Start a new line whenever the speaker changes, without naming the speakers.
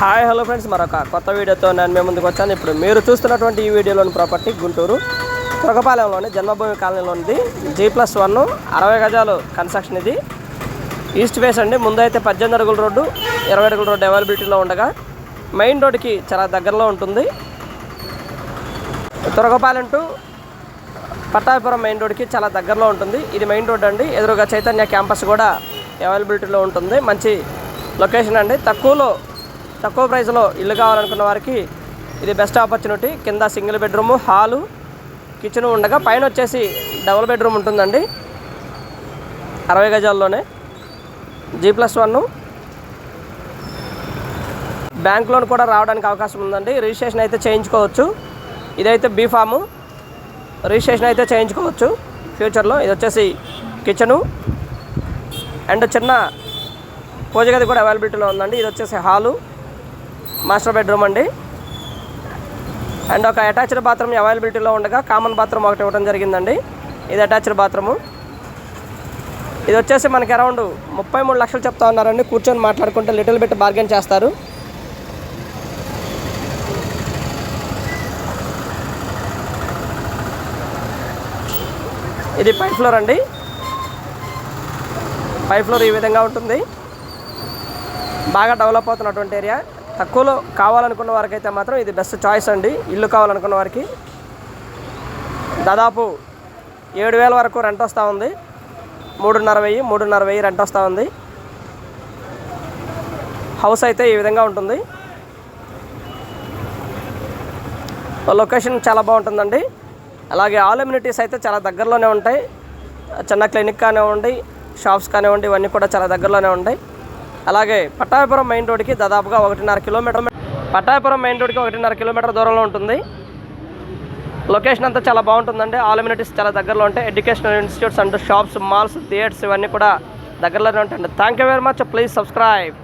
Hi hello friends, మరొక కొత్త వీడియోతో నేను మీ ముందుకు వచ్చాను. ఇప్పుడు మీరు చూస్తున్నటువంటి ఈ వీడియోలోని ప్రాపర్టీ గుంటూరు తురకపాలెంలోని జన్మభూమి కాలనీలోనిది G+1 60 గజాలు కన్స్ట్రక్షన్. ఇది ఈస్ట్ ఫేస్ అండి. ముందు అయితే 18 అడుగుల రోడ్డు 20 అడుగుల రోడ్డు అవైలబిలిటీలో ఉండగా మెయిన్ రోడ్డుకి చాలా దగ్గరలో ఉంటుంది. తురకపాలెం టు పట్టాభిపురం మెయిన్ రోడ్డుకి చాలా దగ్గరలో ఉంటుంది. ఇది మెయిన్ రోడ్ అండి. ఎదురుగా చైతన్య క్యాంపస్ కూడా అవైలబిలిటీలో ఉంటుంది. మంచి లొకేషన్ అండి. తక్కువ ప్రైస్లో ఇల్లు కావాలనుకున్న వారికి ఇది బెస్ట్ ఆపర్చునిటీ. కింద సింగిల్ బెడ్రూము, హాలు, కిచెన్ ఉండగా పైన వచ్చేసి డబుల్ బెడ్రూమ్ ఉంటుందండి. 60 గజాల్లోనే G+1. బ్యాంక్ లోన్ కూడా రావడానికి అవకాశం ఉందండి. రిజిస్ట్రేషన్ అయితే చేయించుకోవచ్చు. ఇదైతే బీ ఫాము, రిజిస్ట్రేషన్ అయితే చేయించుకోవచ్చు ఫ్యూచర్లో. ఇది వచ్చేసి కిచెను అండ్ చిన్న పూజ గది కూడా అవైలబిలిటీలో ఉందండి. ఇది వచ్చేసి హాలు, మాస్టర్ బెడ్రూమ్ అండి. అండ్ ఒక అటాచ్డ్ బాత్రూమ్ అవైలబిలిటీలో ఉండగా కామన్ బాత్రూమ్ ఒకటి ఇవ్వడం జరిగిందండి. ఇది అటాచ్డ్ బాత్రూము. ఇది వచ్చేసి మనకి అరౌండ్ 33 లక్షలు చెప్తా ఉన్నారండి. కూర్చొని మాట్లాడుకుంటే లిటిల్ బిట్ బార్గెన్ చేస్తారు. ఇది పై ఫ్లోర్ అండి. పై ఫ్లోర్ ఈ విధంగా ఉంటుంది. బాగా డెవలప్ అవుతున్నటువంటి ఏరియా. తక్కువలో కావాలనుకున్న వారికి అయితే మాత్రం ఇది బెస్ట్ చాయిస్ అండి. ఇల్లు కావాలనుకున్న వారికి దాదాపు 7,000 వరకు రెంట్ వస్తూ ఉంది. 3,500 రెంట్ వస్తూ ఉంది. హౌస్ అయితే ఈ విధంగా ఉంటుంది. లొకేషన్ చాలా బాగుంటుందండి. అలాగే ఆల్ ఎమ్యూనిటీస్ అయితే చాలా దగ్గరలోనే ఉంటాయి. చిన్న క్లినిక్ కానివ్వండి, షాప్స్ కానివ్వండి, ఇవన్నీ కూడా చాలా దగ్గరలోనే ఉంటాయి. అలాగే పట్టాభిపురం మెయిన్ రోడ్కి దాదాపుగా 1.5 కిలోమీటర్, పట్టాభిపురం మెయిన్ రోడ్కి 1.5 కిలోమీటర్ దూరంలో ఉంటుంది. లొకేషన్ అంతా చాలా బాగుంటుందండి. ఆల్ ఎమ్యూనిటీస్ చాలా దగ్గరలో ఉంటాయి. Educational institutes and shops, malls, theatres ఇవన్నీ కూడా దగ్గరలోనే ఉంటాయండి. Thank you very much. Please subscribe.